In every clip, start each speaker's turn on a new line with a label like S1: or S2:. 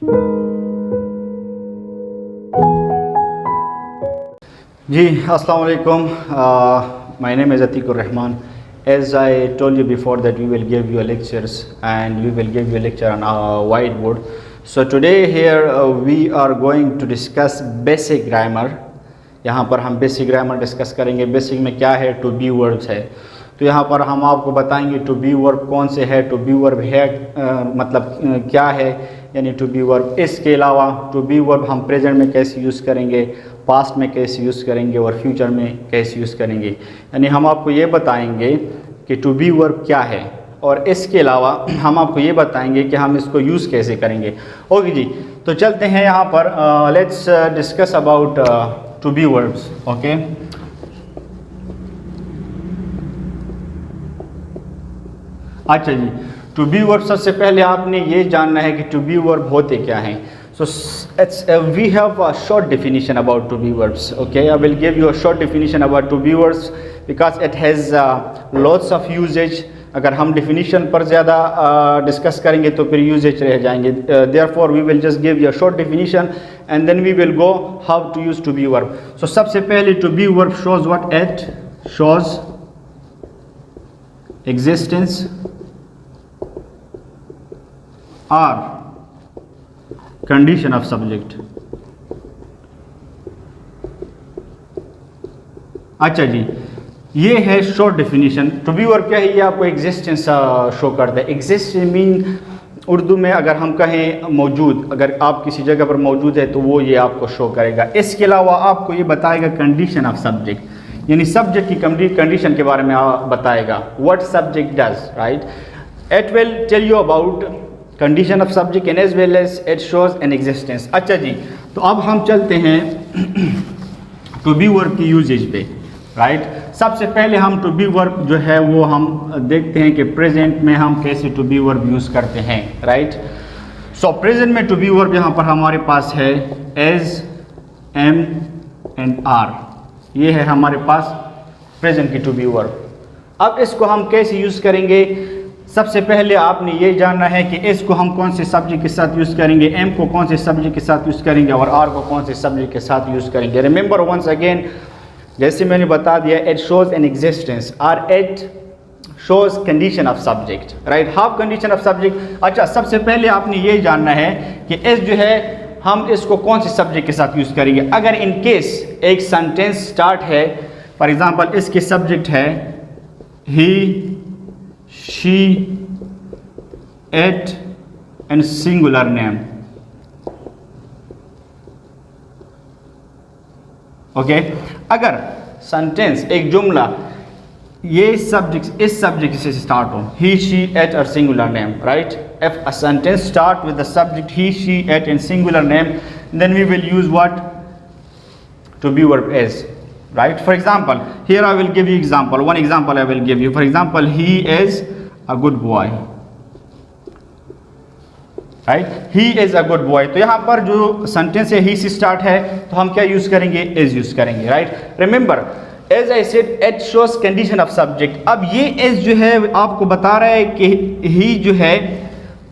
S1: जी अस्सलाम वालेकुम. My name is Atikur Rahman. As I told you before that we will give you lectures and we will give you a lecture on our whiteboard. So today here we are going to discuss basic grammar. यहाँ पर हम basic grammar discuss करेंगे. Basic में क्या है, to be verbs है. तो यहाँ पर हम आपको बताएंगे टू बी वर्ब कौन से है, टू बी वर्ब है मतलब क्या है, यानी टू बी वर्ब. इसके अलावा टू बी वर्ब हम प्रेजेंट में कैसे यूज़ करेंगे, पास्ट में कैसे यूज़ करेंगे और फ्यूचर में कैसे यूज़ करेंगे. यानी हम आपको ये बताएंगे कि टू बी वर्ब क्या है और इसके अलावा हम आपको ये बताएंगे कि हम इसको यूज़ कैसे करेंगे. ओके जी, तो चलते हैं यहाँ पर. Let's discuss about to be verbs. Okay, अच्छा जी, टू बी वर्ब सबसे पहले आपने ये जानना है कि टू बी वर्ब होते क्या हैं. So we have a short definition about to be verbs. Okay, I will give you a short definition about to be verbs because it has lots of usage. अगर हम definition पर ज़्यादा discuss करेंगे तो फिर usage रह जाएंगे. Therefore we will just give you a short definition and then we will go how to use to be verb. So सबसे पहले to be verb shows what? It shows existence or condition of subject. अच्छा जी, ये है short definition. To be verb क्या है, ये आपको एग्जिस्टेंस शो करता है. एग्जिस्ट मीन उर्दू में अगर हम कहें मौजूद, अगर आप किसी जगह पर मौजूद है तो वो ये आपको शो करेगा. इसके अलावा आपको ये बताएगा कंडीशन ऑफ सब्जेक्ट, यानी सब्जेक्ट की कंडीशन के बारे में बताएगा. What subject does, right. It will tell you about condition of subject and as well as it shows an existence. अच्छा जी, तो अब हम चलते हैं टू बी वर्ब की यूजेज पे, राइट. सबसे पहले हम टू बी वर्ब जो है वो हम देखते हैं कि प्रेजेंट में हम कैसे टू बी वर्ब यूज़ करते हैं, राइट. सो प्रेजेंट में टू बी वर्ब यहाँ पर हमारे पास है एज, एम एंड आर. ये है हमारे पास प्रेजेंट की टू बी वर्ब. अब इसको हम कैसे यूज़ करेंगे, सबसे पहले आपने ये जानना है कि एस को हम कौन से सब्जेक्ट के साथ यूज़ करेंगे, एम को कौन से सब्जेक्ट के साथ यूज़ करेंगे और आर को कौन से सब्जेक्ट के साथ यूज़ करेंगे. रिमेंबर वंस अगेन, जैसे मैंने बता दिया, इट शोज एन एग्जिस्टेंस और it shows condition of subject, right. Half condition of subject. अच्छा, सबसे पहले आपने ये जानना है कि एस जो है हम इसको कौन से सब्जेक्ट के साथ यूज़ करेंगे. अगर इन केस एक सेंटेंस स्टार्ट है, फॉर एग्जाम्पल इसके सब्जेक्ट है ही, she, it and singular name. Okay, अगर सेंटेंस एक जुमला ये सब्जेक्ट इस सब्जेक्ट से स्टार्ट हो, he, she, it और singular name, right. If a sentence start with the subject he, she, it and singular name, then we will use what? To be verb is, right. For example, here I will give you example. One example I will give you. For example, he is a good boy, right. He is a good boy. तो यहाँ पर जो sentence है ही से start है तो हम क्या यूज करेंगे, इज यूज करेंगे, right. Remember as I said it shows condition of subject. अब ये इज जो है आपको बता रहा है कि ही जो है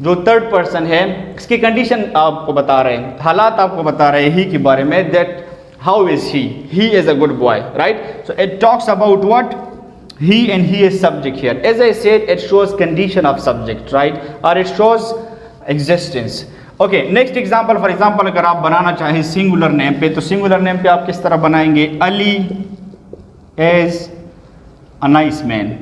S1: जो थर्ड पर्सन है इसकी कंडीशन आपको बता रहे हैं, हालात आपको बता रहे हैं ही के बारे में, that how is he is a good boy, right. So it talks about what? He, and he is subject here. As I said, it shows condition of subject, right, or it shows existence. Okay, next example. For example, अगर आप बनाना चाहें singular name पे, तो singular name पे आप किस तरह बनाएंगे, Ali is a nice man.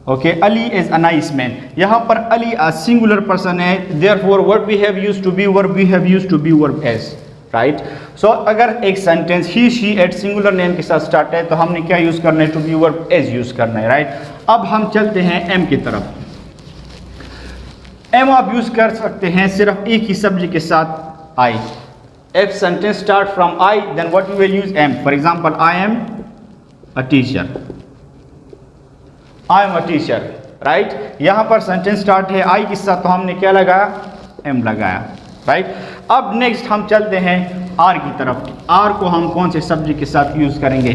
S1: Okay, Ali is a nice man. यहाँ पर Ali a singular person है, therefore what we have used to be verb, we have used to be verb as, right. So अगर एक sentence ही, she, it singular name के साथ start है तो हमने क्या यूज़ करना है, to be verb as use करना है, राइट. अब हम चलते हैं एम की तरफ. एम आप यूज़ कर सकते हैं सिर्फ एक ही सब्जेक्ट के साथ, I. If sentence start from I then what you will use, am. For example, I am a teacher, I am a teacher, right. यहाँ पर सेंटेंस स्टार्ट है आई के साथ तो हमने क्या लगाया, एम लगाया, राइट. अब नेक्स्ट हम चलते हैं आर की तरफ. आर को हम कौन से सब्जेक्ट के साथ यूज़ करेंगे.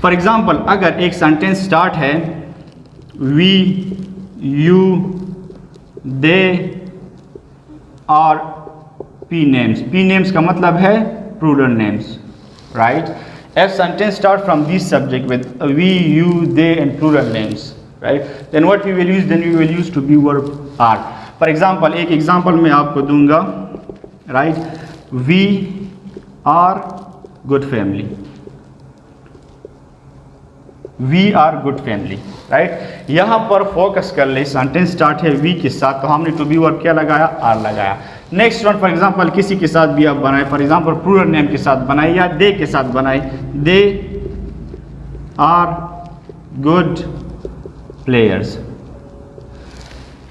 S1: फॉर एग्जांपल, अगर एक सेंटेंस स्टार्ट है वी, यू, दे, और P names. P names का मतलब है plural names, right? If sentence start from this subject with we, you, they and plural names, right? Then what we will use? Then we will use to be verb are. For example, एक example मैं आपको दूंगा, right? We are good family. We are good family, right? यहाँ पर focus कर ले, sentence start है we के साथ, तो हमने टू बी वर्ब क्या लगाया? आर लगाया। नेक्स्ट वन, फॉर एग्जांपल किसी के साथ भी आप बनाए, फॉर एग्जांपल प्लूरल नेम के साथ बनाए या दे के साथ बनाए, they are good players,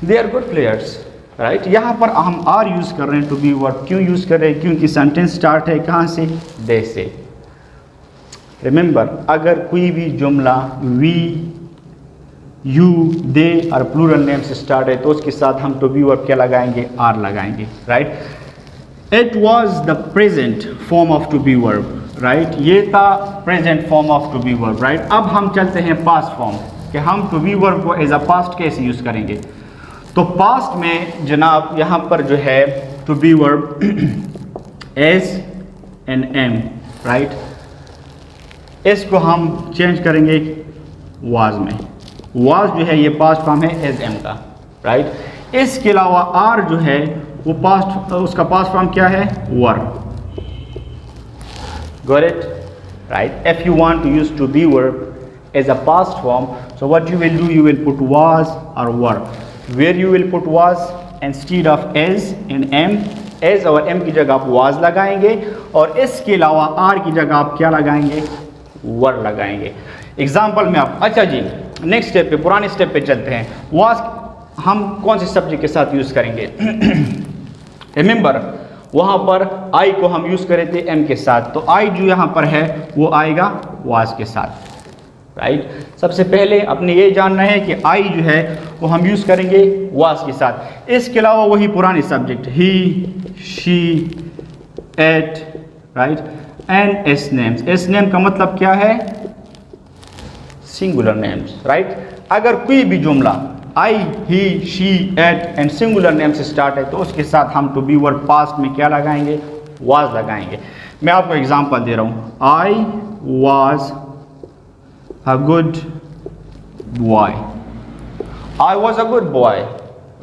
S1: they are good players, right? यहाँ पर हम आर यूज कर रहे हैं टू बी वर्ब। क्यों यूज कर रहे हैं? क्योंकि सेंटेंस स्टार्ट है कहाँ से? दे से। रिमेंबर, अगर कोई भी जुमला वी, यू, दे और प्लूरल नेम से स्टार्ट है तो उसके साथ हम टू बी वर्ब क्या लगाएंगे? आर लगाएंगे, right? It was the present form of to be verb, right? ये था present form of to be verb, right? अब हम चलते हैं पास्ट फॉर्म, कि हम टू बी वर्ब को एज अ पास्ट कैसे यूज करेंगे। तो पास्ट में जनाब यहाँ पर जो है to be verb as an am, right? इसको हम चेंज करेंगे वाज में। वाज जो है ये पास्ट फॉर्म है एज एम का, राइट? इसके अलावा आर जो है वो पास्ट, उसका पास्ट फॉर्म क्या है? Were. Got it, right? If you want to use to be verb as a past form, so what you will do, you will put was और were. Where you will put was instead of is and am, is और am की जगह आप was लगाएंगे और इसके अलावा are की जगह आप क्या लगाएंगे? वर लगाएंगे। एग्जाम्पल में आप, अच्छा जी, नेक्स्ट स्टेप पे, पुराने स्टेप पे चलते हैं। वाज हम कौन से सब्जेक्ट के साथ यूज करेंगे? रिमेंबर, वहां पर आई को हम यूज करे थे एम के साथ, तो आई जो यहां पर है वो आएगा वाज के साथ, राइट? सबसे पहले अपने ये जानना है कि आई जो है वो हम यूज करेंगे वाज के साथ। इसके अलावा वही पुराने subject he, she, it, right? And S names. S name का मतलब क्या है? Singular names, right? अगर कोई भी जुमला I, he, she, it and singular name से स्टार्ट है तो उसके साथ हम टू बी वर्ब पास्ट में क्या लगाएंगे? वाज लगाएंगे। मैं आपको एग्जांपल दे रहा हूं, I was a good boy, I was a good boy,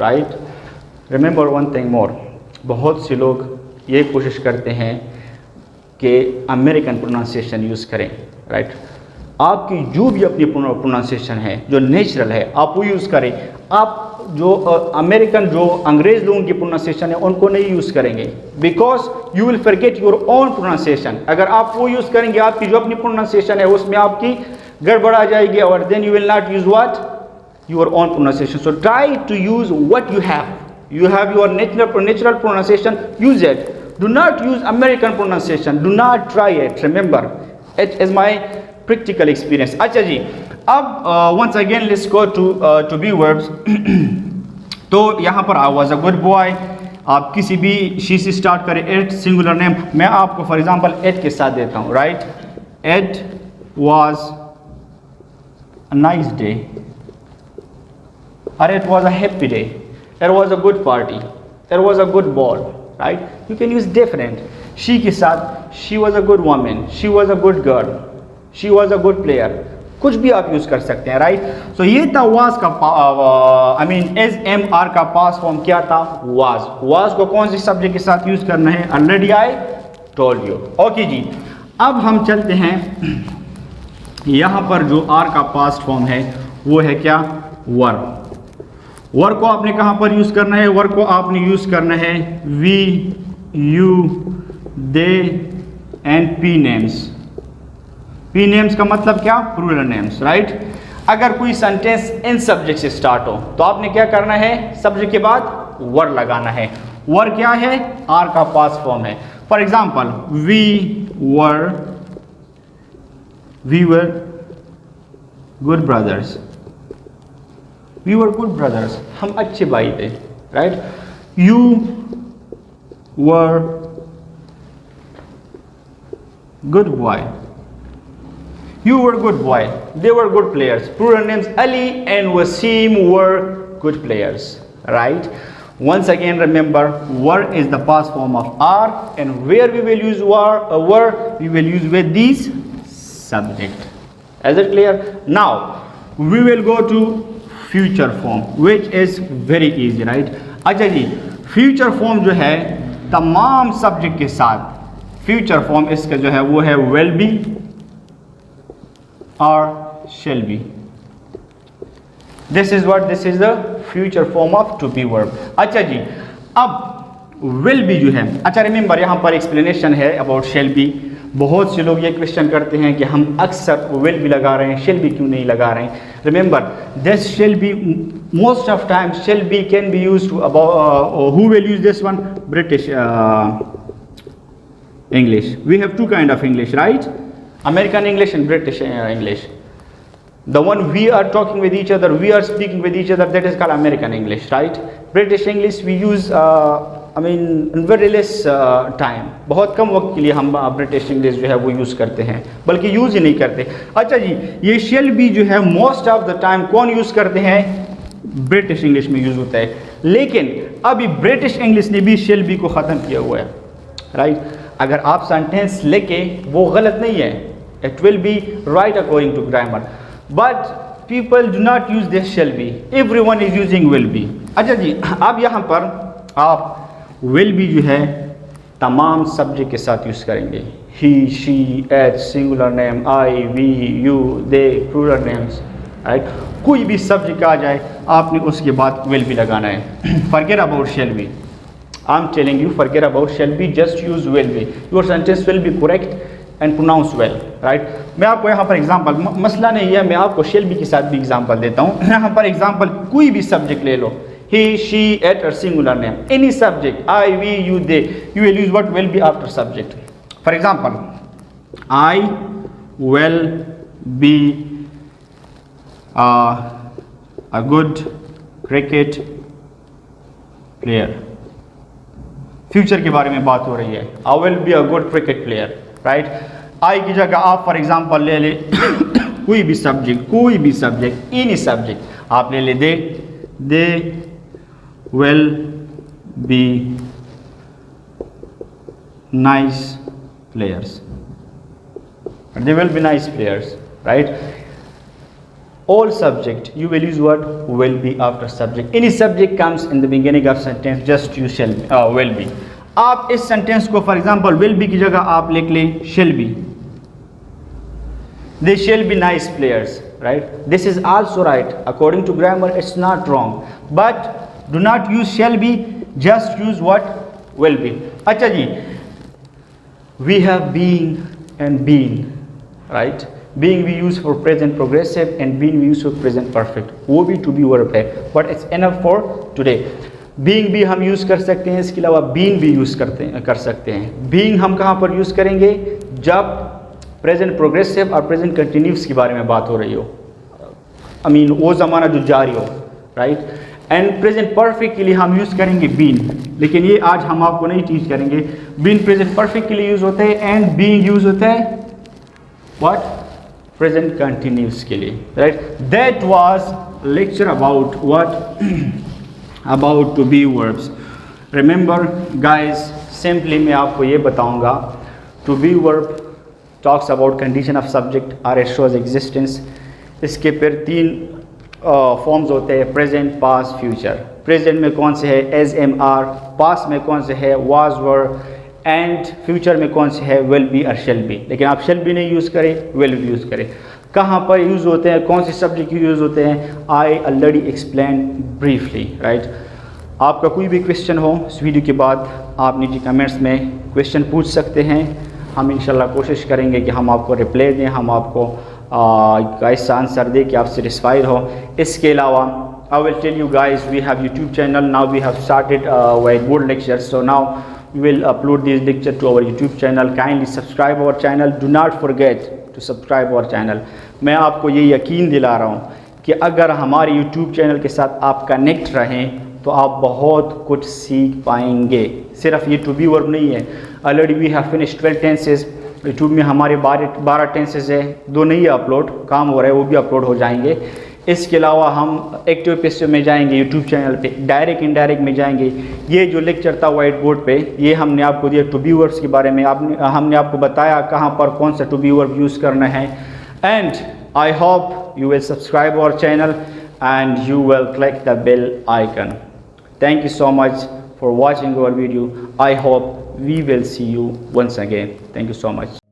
S1: right? Remember one thing more, बहुत से लोग ये कोशिश करते हैं कि अमेरिकन प्रोनाउंसिएशन यूज़ करें, राइट? आपकी जो भी अपनी प्रोनाउंसिएशन है, जो नेचुरल है, आप वो यूज़ करें। आप जो अमेरिकन, जो अंग्रेज़ लोगों की प्रोनाउंसिएशन है उनको नहीं यूज़ करेंगे, because you will forget your own pronunciation. अगर आप वो यूज़ करेंगे, आपकी जो अपनी प्रोनाउंसिएशन है उसमें आपकी गड़बड़ आ जाएगी और then you will not use what? Your own pronunciation. So try to use what you have. You have your natural pronunciation, use it. Do not use American pronunciation. Do not try it. Remember, it is my practical experience. अच्छा जी, अब once again let's go to be verbs. तो यहाँ पर I was a good boy. आप किसी भी she से start करें, it singular name. मैं आपको for example it के साथ देता हूँ, right? It was a nice day. Or it was a happy day. There was a good party. There was a good ball, right? You can use different. She के साथ she was a good woman. She was a good girl. She was a good player. कुछ भी आप use कर सकते हैं, right? सो ये था was का, I mean is am are का पास्ट फॉर्म क्या था? was. was को कौन से सब्जेक्ट के साथ यूज करना है? Already I told you. Okay जी, अब हम चलते हैं, यहाँ पर जो आर का पास्ट फॉर्म है वो है क्या? वर। वर को आपने कहाँ पर यूज करना है? वर को आपने यूज करना है we, you, they and P names. P names का मतलब क्या? Plural names, right? अगर कोई सेंटेंस इन सब्जेक्ट से स्टार्ट हो तो आपने क्या करना है? सब्जेक्ट के बाद वर लगाना है। वर क्या है? आर का पास्ट फॉर्म है। For example, we were good brothers. We were good brothers. हम अच्छे भाई थे, right? You were good boy. You were good boy. They were good players. Plural names Ali and Wasim were good players, right? Once again, remember, were is the past form of are, and where we will use were, we will use with these subject. Is it clear? Now, we will go to future form, which is very easy, right? अच्छा जी, future form जो है तमाम subject के साथ, future form इसका जो है वो है will be or shall be. This is the future form of to be verb. अच्छा जी, अब will be जो है, अच्छा रिमेंबर यहाँ पर एक्सप्लेनेशन है अबाउट shall be. बहुत से लोग ये क्वेश्चन करते हैं कि हम अक्सर will be लगा रहे हैं, shall be क्यों नहीं लगा रहे हैं. Remember, this shall be, most of time shall be can be used to about who will use this one? British English. We have two kind of English, right? American English and British English. The one we are talking with each other, we are speaking with each other, that is called American English, right? British English we use in very less time. बहुत कम वक्त के लिए हम British English जो है वो use करते हैं, बल्कि यूज़ ही नहीं करते. अच्छा जी, ये shall be जो है most of the time कौन यूज़ करते हैं? British English में यूज़ होता है. लेकिन अभी British English ने भी shall be को ख़त्म किया हुआ है, right? अगर आप सेंटेंस लेके वो गलत नहीं है, it will be right according to grammar, but people do not use this shall be. Everyone is using will be. अच्छा जी, अब यहाँ पर आप will be जो है तमाम सब्जेक्ट के साथ यूज़ करेंगे. he, she, it, singular name, I, we, you, they, plural names, right? कोई भी सब्जेक्ट आ जाए आपने उसके बाद will be लगाना है. forget about shall be. I'm telling you, forget about shall be, just use will be. Your sentence will be correct and pronounce well, right? मैं आपको यहाँ पर एग्जांपल, मसला नहीं है, मैं आपको shall be के साथ भी एग्जांपल देता हूँ. यहाँ पर एग्जांपल कोई भी सब्जेक्ट ले लो, he, she, it or singular name, any subject, I, we, you, they, you will use what will be after subject. For example, I will be a good cricket player. Future के बारे में बात हो रही है. I will be a good cricket player, right? I की जगह आप फॉर एग्जांपल ले ले कोई भी सब्जेक्ट, एनी सब्जेक्ट आप ले ले, they will be nice players, they will be nice players, right? All subject you will use what? Will be after subject. Any subject comes in the beginning of sentence, just use shall be, will be. आप इस sentence को for example will be की जगह आप लिख लें shall be. They shall be nice players, right? This is also right according to grammar. It's not wrong, but do not use shall be. Just use what? Will be. अच्छा जी, we have been and been, right? Being we use for present progressive and being we use for present perfect. वो भी to be verb है, but it's enough for today. Being भी हम use कर सकते हैं, इसके अलावा being भी यूज़ कर सकते हैं. Being हम कहाँ पर यूज़ करेंगे? जब present progressive और present continuous के बारे में बात हो रही हो, वो ज़माना जो जारी हो, right? And present perfect के लिए हम यूज़ करेंगे being, लेकिन ये आज हम आपको नहीं टीच करेंगे. Being present perfect के लिए यूज़ होता है and being यूज़ होता है what? Present continuous के लिए, right? That was lecture about what? About to be verbs. Remember guys, simply मैं आपको ये बताऊंगा, to be verb talks about condition of subject or it shows existence. इसके फिर तीन फॉर्म्स होते हैं, present, past, future. Present में कौन से है? as, am, are. past में कौन से है? was, were. एंड फ्यूचर में कौन से है? विल बी और शेल बी. लेकिन आप शेल बी नहीं यूज़ करें, विल बी यूज़ करें. कहाँ पर यूज़ होते हैं, कौन से सब्जेक्ट यूज़ होते हैं? I already explain briefly, right? आपका कोई भी क्वेश्चन हो इस वीडियो के बाद आप नीचे कमेंट्स में क्वेश्चन पूछ सकते हैं. हम इंशाल्लाह कोशिश करेंगे कि हम आपको रिप्लाई दें, हम आपको ऐसा आंसर दें कि आप सेटिस्फाइड हो. इसके अलावा I will tell you guys, we have YouTube channel now, we have started with good lectures, so now we will upload this lecture to our YouTube channel. Kindly subscribe our channel. Do not forget to subscribe our channel. मैं आपको ये यकीन दिला रहा हूँ कि अगर हमारे YouTube चैनल के साथ आप कनेक्ट रहें तो आप बहुत कुछ सीख पाएंगे. सिर्फ ये to be verb नहीं है. Already we have finished 12 tenses. YouTube में हमारे 12 tenses है, 2 नहीं है अपलोड, काम हो रहा है, वो भी अपलोड हो जाएंगे. इसके अलावा हम एक्टिव पेज में जाएंगे, यूट्यूब चैनल पे डायरेक्ट इनडायरेक्ट में जाएंगे। ये जो लेक्चर था वाइट बोर्ड पे, ये हमने आपको दिया टू बी वर्ब्स के बारे में। हमने आपको बताया कहाँ पर कौन सा टू बी वर्ब यूज़ करना है। And I hope you will subscribe our channel and you will click the bell icon. Thank you so much for watching our video. I hope we will see you once again. Thank you so much.